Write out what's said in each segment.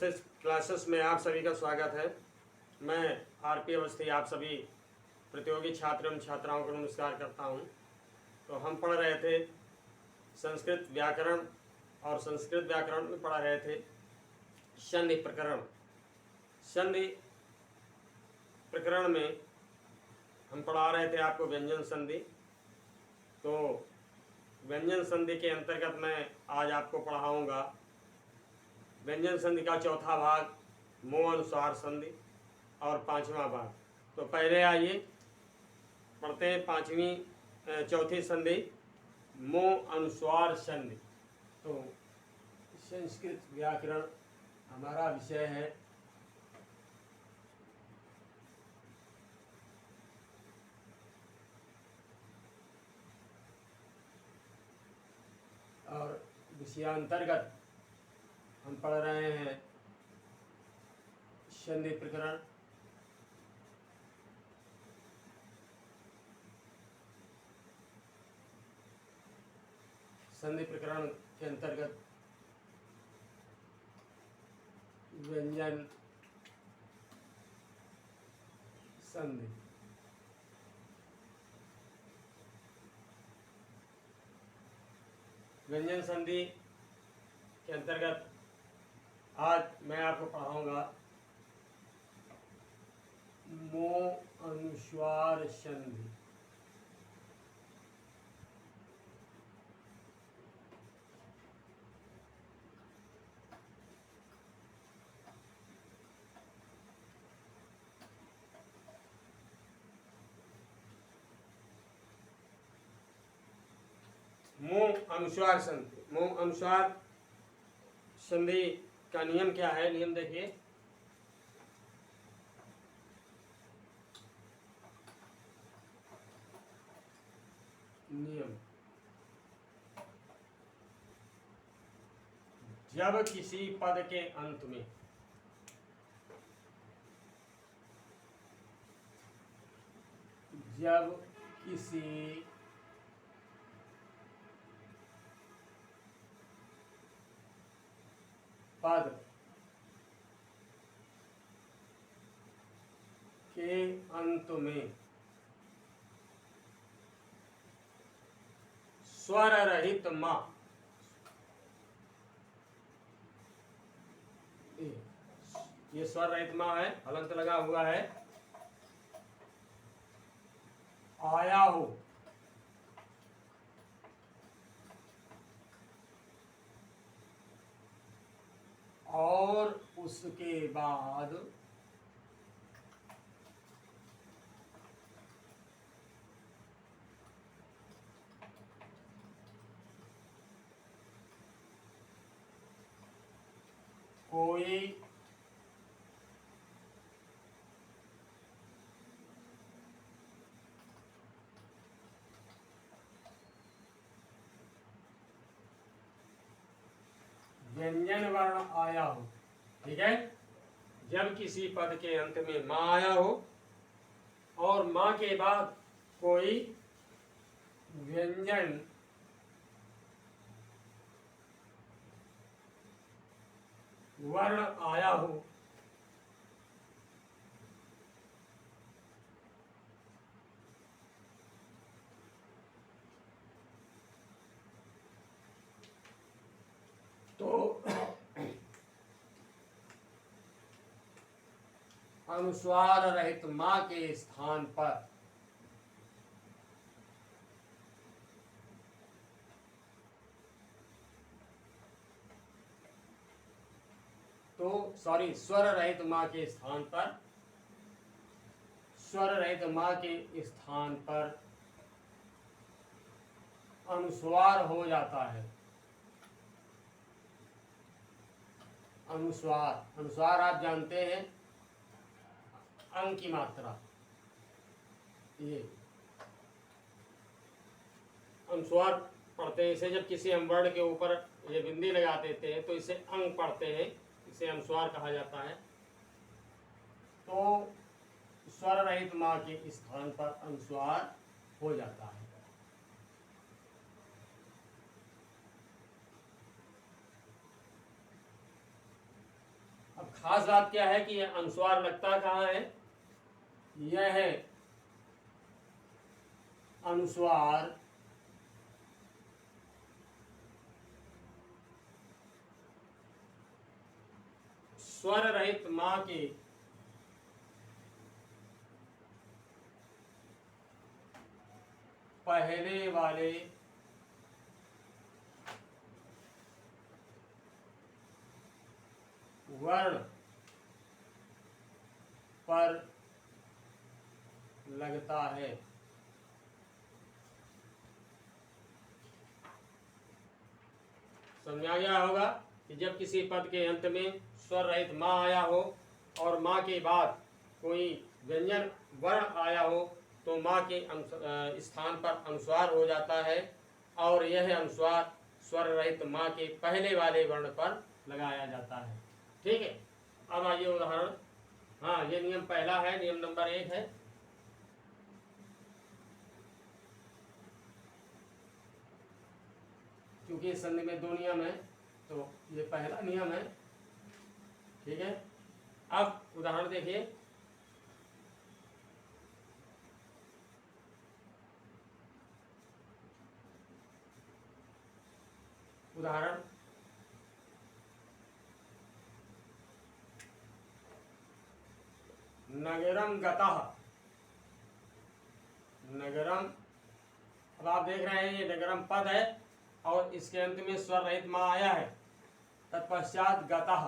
Classes में आप सभी का स्वागत है। मैं आरपी अवस्थी आप सभी प्रतियोगी छात्र एवं छात्राओं को नमस्कार करता हूं। तो हम पढ़ रहे थे संस्कृत व्याकरण और संस्कृत व्याकरण में पढ़ रहे थे संधि प्रकरण। संधि प्रकरण में हम पढ़ा रहे थे आपको व्यंजन संधि। तो व्यंजन संधि के अंतर्गत मैं आज आपको पढ़ाऊँगा व्यंजन संधि का चौथा भाग मोह अनुस्वार संधि और पांचवा भाग। तो पहले आइए पढ़ते हैं चौथी संधि मोह अनुस्वार संधि। तो संस्कृत व्याकरण हमारा विषय है। और विषयांतर्गत हम पढ़ रहे हैं संधि प्रकरण। संधि प्रकरण के अंतर्गत व्यंजन संधि। व्यंजन संधि के अंतर्गत आज मैं आपको पढ़ाऊंगा मोह अनुस्वार संधि। मोह अनुस्वार संधि। मोह अनुस्वार संधि का नियम क्या है? नियम देखिए। नियम, जब किसी पद के अंत में पद के अंत में स्वर रहित माँ, ये स्वर रहित माँ है, हलंत लगा हुआ है, आया हो और उसके बाद कोई व्यंजन वर्ण आया हो। ठीक है, जब किसी पद के अंत में माँ आया हो और माँ के बाद कोई व्यंजन वर्ण आया हो तो अनुस्वार रहित माँ के स्थान पर स्वर रहित माँ के स्थान पर स्वर रहित माँ के स्थान पर अनुस्वार हो जाता है। अनुस्वार आप जानते हैं, अंग की मात्रा। ये अनुस्वार पढ़ते हैं, इसे जब किसी हम वर्ण के ऊपर ये बिंदी लगा देते हैं तो इसे अंग पढ़ते हैं, इसे अनुस्वार कहा जाता है। तो स्वर रहित माँ के स्थान पर अनुस्वार हो जाता है। अब खास बात क्या है कि यह अनुस्वार लगता कहाँ है, यह है अनुस्वार स्वर रहित मां के पहले वाले वर्ण पर लगता है। समझ आ गया होगा कि जब किसी पद के अंत में स्वर रहित मां आया हो और मां के बाद कोई व्यंजन वर्ण आया हो तो मां के स्थान पर अनुस्वार हो जाता है और यह अनुस्वार स्वर रहित मां के पहले वाले वर्ण पर लगाया जाता है। ठीक है, अब आइए उदाहरण। हाँ, ये नियम पहला है, नियम नंबर 1 है। क्योंकि संधि में 2 नियम है तो ये पहला नियम है। ठीक है, अब उदाहरण देखिए। उदाहरण नगरम गतः। नगरम, अब आप देख रहे हैं ये नगरम पद है और इसके अंत में स्वर रहित मां आया है, तत्पश्चात गतः।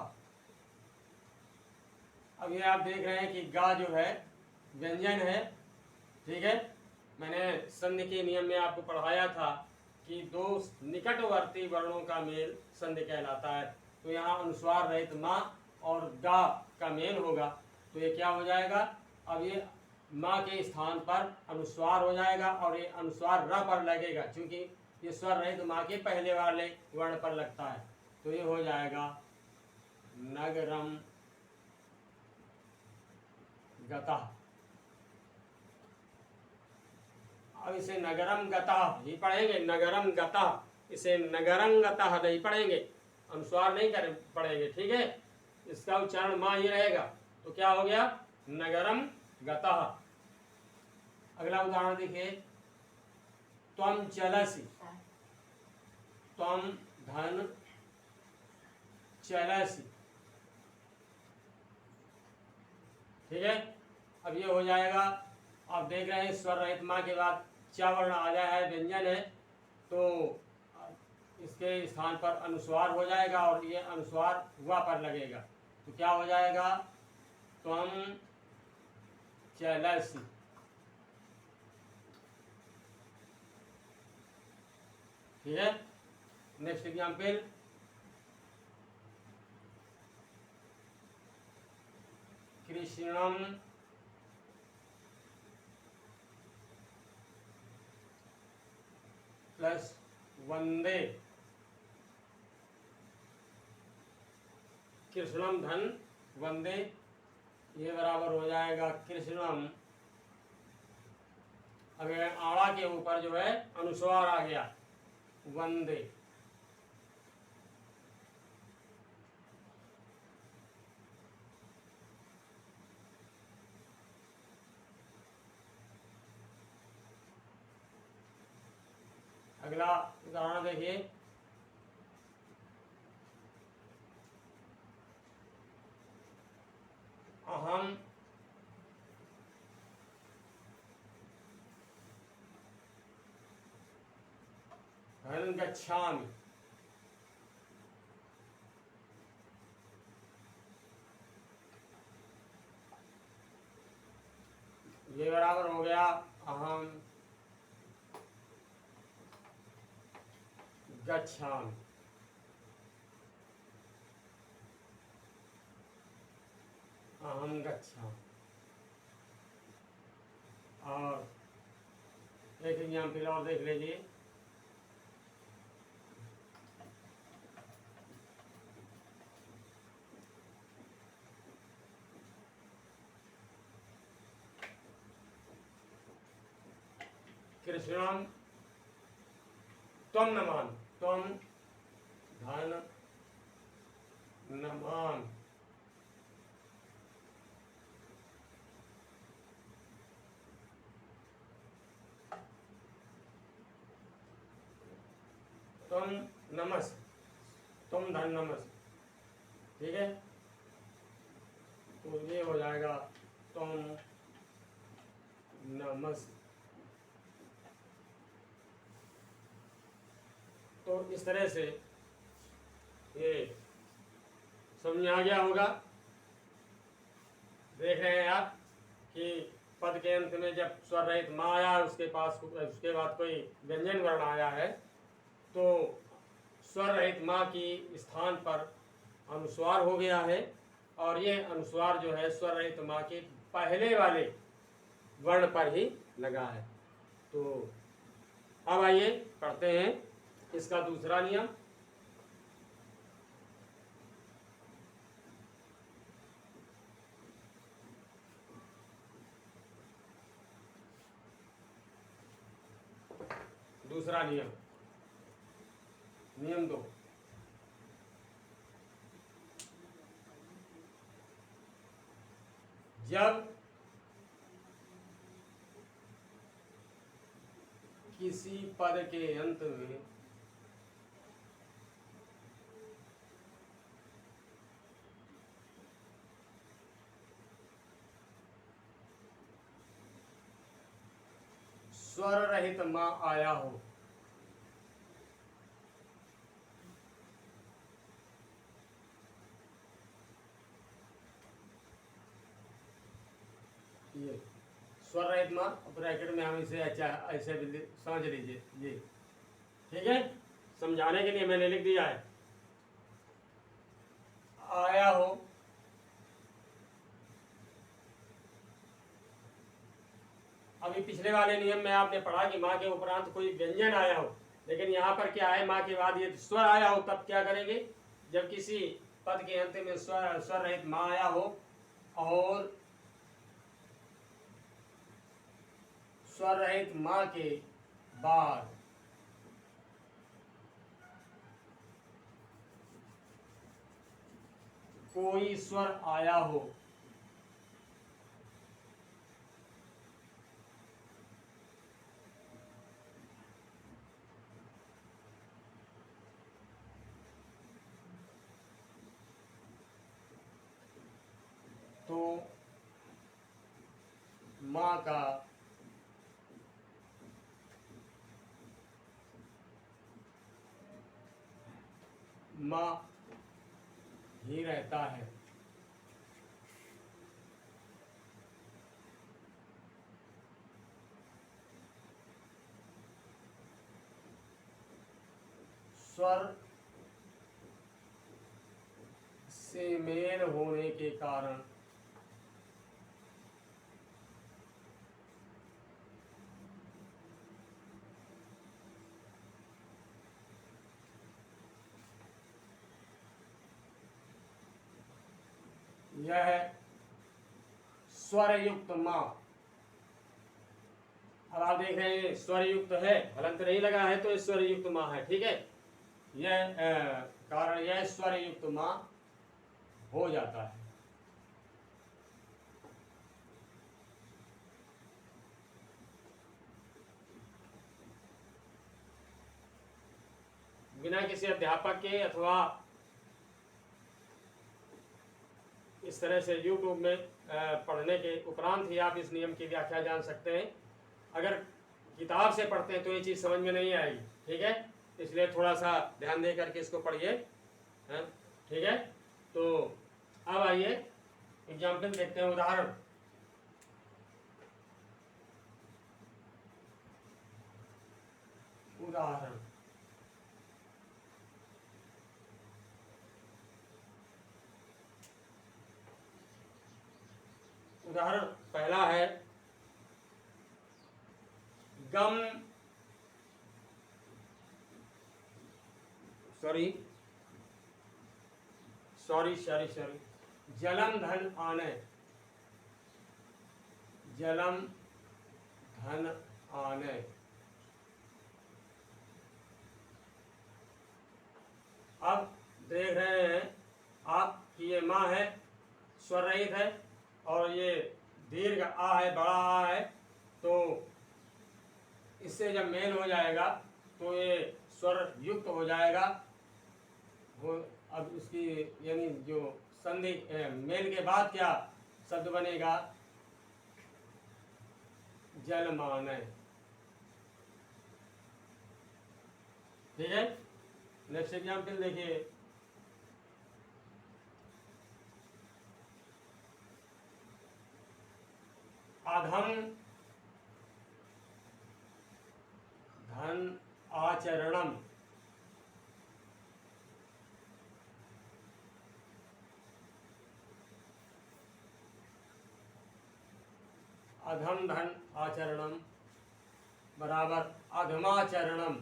अब ये आप देख रहे हैं कि गा जो है व्यंजन है। ठीक है, मैंने संधि के नियम में आपको पढ़ाया था कि 2 निकटवर्ती वर्णों का मेल संधि कहलाता है। तो यहाँ अनुस्वार रहित मां और गा का मेल होगा तो ये क्या हो जाएगा, अब ये मां के स्थान पर अनुस्वार हो जाएगा और ये अनुस्वार र पर लगेगा क्योंकि ये स्वर रहित मां के पहले वाले वर्ण पर लगता है। तो ये हो जाएगा नगरम गतः। अब इसे नगरम गतः ही पढ़ेंगे, नगरम गतः, इसे नगरं गतः नहीं पढ़ेंगे, अनुस्वार नहीं कर पढ़ेंगे। ठीक है, इसका उच्चारण मां ही रहेगा। तो क्या हो गया, नगरम गतः। अगला उदाहरण देखिए, त्वं चलसि। त्वं धन चलसि। ठीक है, अब ये हो जाएगा, आप देख रहे हैं स्वर रहित मां के बाद चा वर्ण आ जाए है, व्यंजन है, तो इसके स्थान पर अनुस्वार हो जाएगा और ये अनुस्वार वा पर लगेगा। तो क्या हो जाएगा, त्वं चलसि। ठीक है, नेक्स्ट एग्जाम्पल, कृष्णम प्लस वंदे। कृष्णम धन वंदे, ये बराबर हो जाएगा कृष्णम। अगर आड़ा के ऊपर जो है अनुस्वार आ गया, वंदे। अगला उदाहरण देखिए, अहम धन गच्छामि। ये बराबर हो गया अहम गच्छामि। अहम गच्छामि। और एक एग्जाम्पल और देख लीजिए, कृष्णम त्वं नमामि। त्वं धन नमामि। तुम नमस, तुम धन नमस, ठीक है। तो ये हो जाएगा तुम नमस। तो इस तरह से ये समझ में आ गया होगा। देख रहे हैं आप कि पद के अंत में जब स्वर रहित माँ आया, उसके बाद कोई व्यंजन वर्ण आया है, तो स्वर रहित माँ की स्थान पर अनुस्वार हो गया है, और ये अनुस्वार जो है स्वर रहित माँ के पहले वाले वर्ण पर ही लगा है। तो अब आइए पढ़ते हैं इसका दूसरा नियम। दूसरा नियम, नियम 2। जब किसी पद के अंत में स्वर रहित माँ आया हो, ये स्वर रहित माँ ब्रैकेट में हम इसे अच्छा ऐसे भी समझ लीजिए ये, ठीक है। समझाने के लिए मैंने लिख दिया है आया हो, अभी पिछले वाले नियम में आपने पढ़ा कि माँ के उपरांत कोई व्यंजन आया हो, लेकिन यहाँ पर क्या है, माँ के बाद ये स्वर आया हो, तब क्या करेंगे, जब किसी पद के अंत में स्वर रहित माँ आया हो और स्वर रहित माँ के बाद कोई स्वर आया हो, तो माँ का माँ ही रहता है। स्वर से मेल होने के कारण यह स्वर युक्त माँ, अब आप देख रहे हैं स्वर युक्त है, हलंत नहीं लगा है, तो स्वर युक्त माँ है, ठीक है। यह कारण यह स्वर युक्त माँ हो जाता है। बिना किसी अध्यापक के अथवा इस तरह से YouTube में पढ़ने के उपरांत ही आप इस नियम की व्याख्या जान सकते हैं। अगर किताब से पढ़ते हैं तो ये चीज़ समझ में नहीं आएगी, ठीक है। इसलिए थोड़ा सा ध्यान दे करके इसको पढ़िए, ठीक है। तो अब आइए एग्जाम्पल देखते हैं, उदाहरण। उदाहरण उदाहरण पहला है गम, सॉरी जलम धन आने, जलम धन आने। अब देख रहे हैं आप कि ये माँ है, स्वर रहित है, और ये दीर्घ आ है, बड़ा आ है, तो इससे जब मेल हो जाएगा तो ये स्वर युक्त हो जाएगा। वो अब उसकी यानी जो संधि मेल के बाद क्या शब्द बनेगा? जलमानय। ठीक है, नेक्स्ट एग्जाम्पल देखिए। अधम धन आचरणम। अधम धन आचरणम बराबर अधमाचरणम।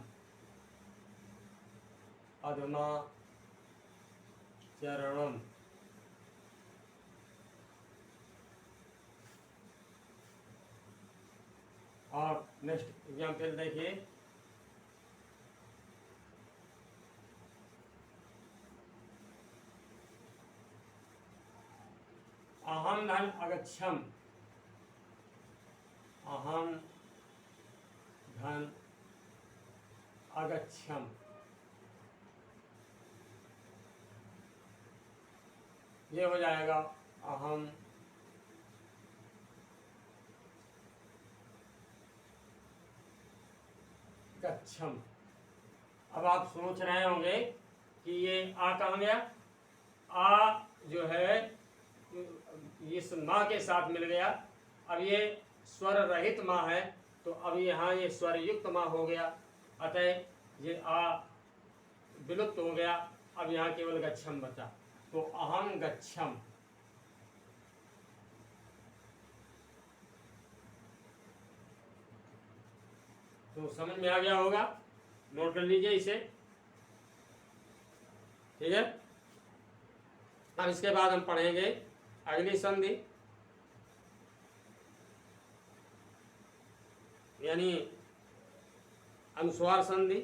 अधमाचरणम। और नेक्स्ट एग्जाम्पल देखिए। अहम धन अगच्छम। अहम धन अगच्छम। ये हो जाएगा अहम गच्छम। अब आप सोच रहे होंगे कि ये आ कहाँ गया? आ जो है इस माँ के साथ मिल गया। अब ये स्वर रहित माँ है, तो अब यहाँ ये स्वर युक्त माँ हो गया, अतः ये आ विलुप्त हो गया। अब यहाँ केवल गच्छम बचा, तो अहम गच्छम। तो समझ में आ गया होगा, नोट कर लीजिए इसे। ठीक है, अब इसके बाद हम पढ़ेंगे अगली संधि, यानी अनुस्वार संधि।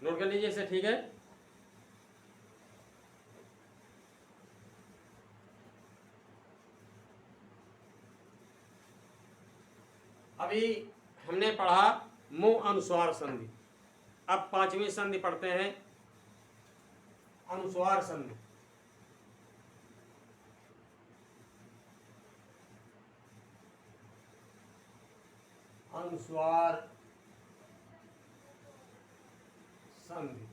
नोट कर लीजिए इसे। ठीक है, अभी हमने पढ़ा मुंह अनुस्वार संधि। अब पांचवी संधि पढ़ते हैं, अनुस्वार संधि। अनुस्वार संधि,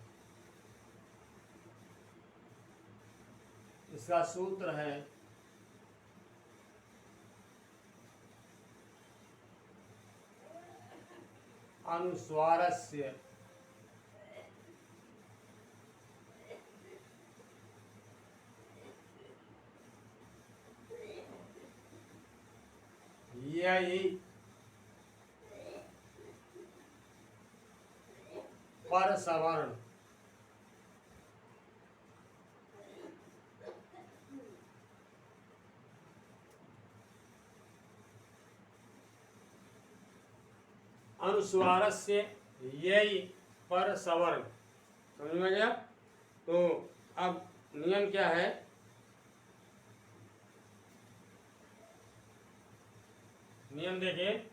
इसका सूत्र है अनुस्वारस्य यही पर सवर्ण। अनुस्वारस्य यही पर सवर्ण। समझ में गया? तो अब नियम क्या है? नियम देखिए,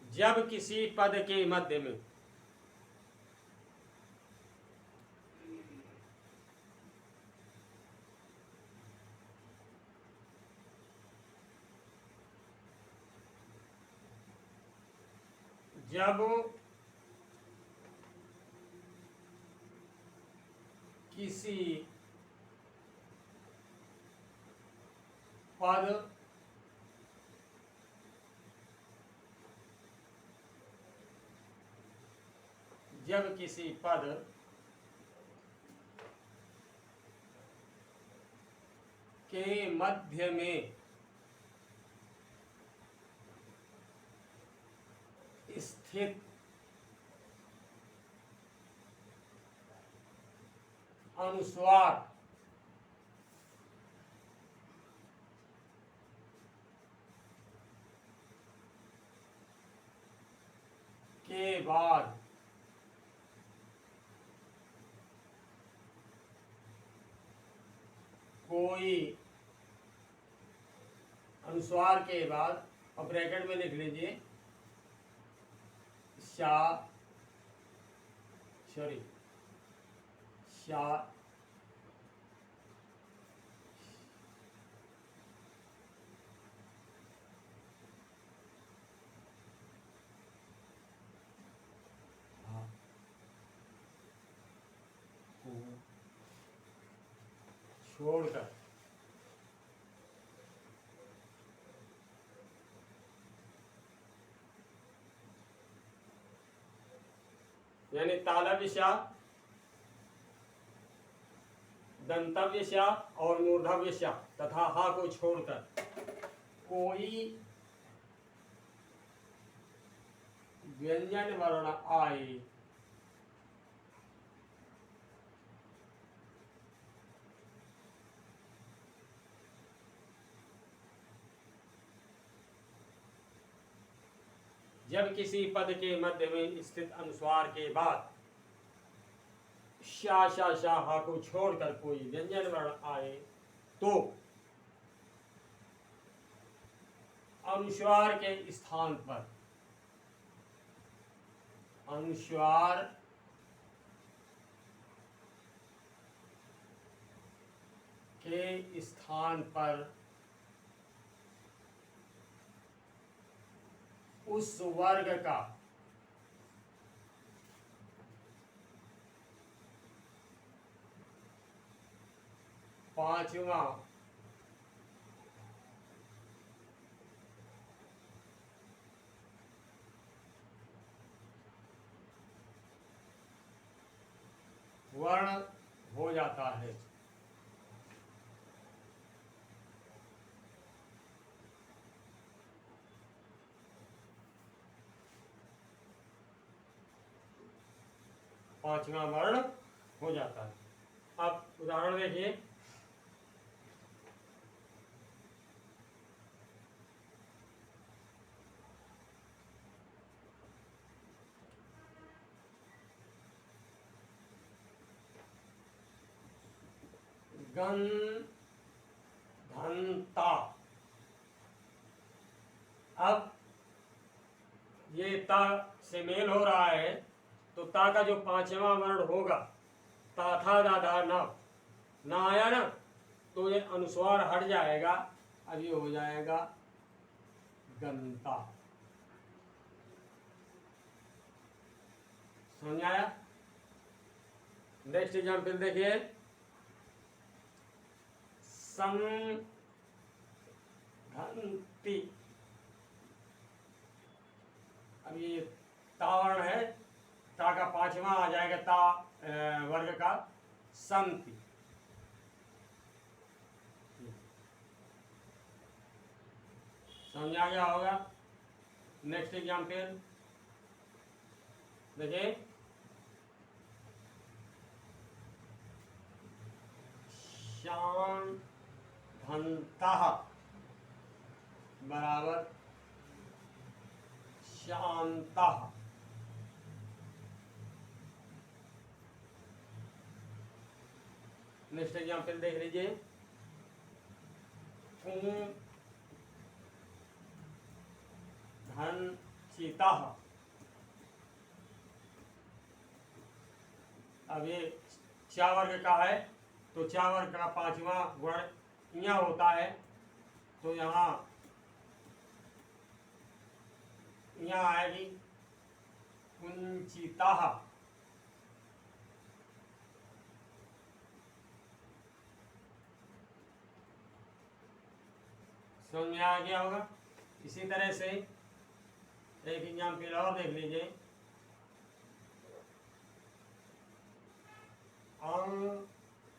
जब किसी पद के मध्य में जब किसी पद जब किसी पद के मध्य में स्थित अनुस्वार के बाद कोई अनुस्वार के बाद और ब्रैकेट में लिख लीजिए शा सॉरी शा छोड़कर यानी तालव्य दंतव्य और मूर्धव्य तथा हा को छोड़कर कोई व्यंजन वर्ण आए जब किसी पद के मध्य में स्थित अनुस्वार के बाद शा शा शा हा को छोड़कर कोई व्यंजन वर्ण आए तो अनुस्वार के स्थान पर अनुस्वार के स्थान पर उस वर्ग का पांचवा वर्ण हो जाता है। पांचवा वर्ण हो जाता है। अब उदाहरण देखिए, गन धनता। अब ये ता से मेल हो रहा है तो ता का जो पांचवा वर्ण होगा ता था दा धा ना ना आया ना तो ये अनुस्वार हट जाएगा। अब ये हो जाएगा गंता। समझ आया? नेक्स्ट एग्जाम्पल देखिए, संघंती। अब ये तावर्ण है, ता का पांचवा आ जाएगा ता वर्ग का संति। समझ आ गया होगा? नेक्स्ट एग्जाम्पल देखिए, शान घनता बराबर शांता। नेक्स्ट एग्जाम्पल देख लीजिए, धन चीता। अब ये चा वर्ग का है तो चा वर्ग का पांचवा वर्ण यहाँ होता है तो यहाँ आएगी कुंचिता। समझ में आ गया होगा? इसी तरह से एक एग्जाम्पल और देख लीजिए, अंग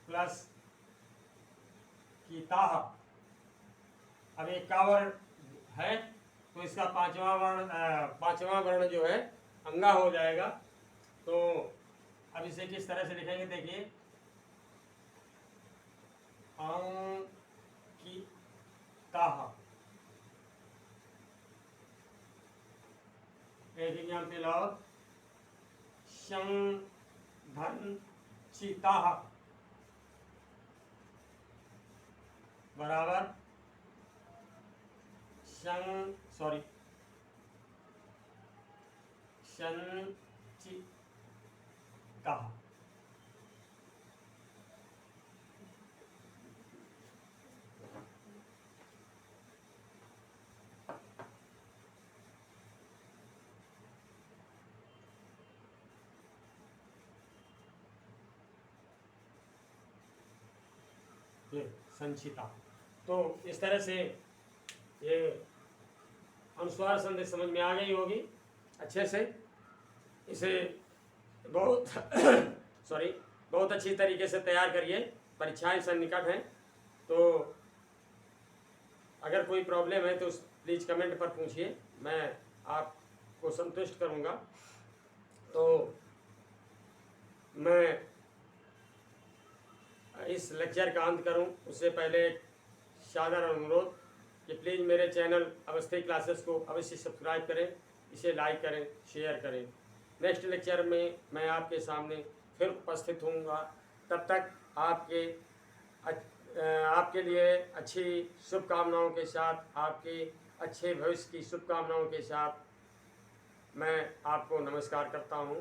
प्लस कीता। अब एक का वर्ण है तो इसका पांचवा वर्ण जो है अंगा हो जाएगा। तो अब इसे किस तरह से लिखेंगे देखिए, अंकिता। एक एग्जाम्पल और, संघंचिता बराबर संचिका। संचिता। तो इस तरह से ये अनुस्वार संधि समझ में आ गई होगी अच्छे से। इसे बहुत बहुत अच्छी तरीके से तैयार करिए। परीक्षाएं सन्निकट हैं, तो अगर कोई प्रॉब्लम है तो प्लीज़ कमेंट पर पूछिए, मैं आपको संतुष्ट करूंगा। तो मैं इस लेक्चर का अंत करूं उससे पहले एक साधारण अनुरोध कि प्लीज़ मेरे चैनल अवस्थी क्लासेस को अवश्य सब्सक्राइब करें, इसे लाइक करें, शेयर करें। नेक्स्ट लेक्चर में मैं आपके सामने फिर उपस्थित होऊंगा। तब तक आपके लिए अच्छी शुभकामनाओं के साथ, आपके अच्छे भविष्य की शुभकामनाओं के साथ मैं आपको नमस्कार करता हूं।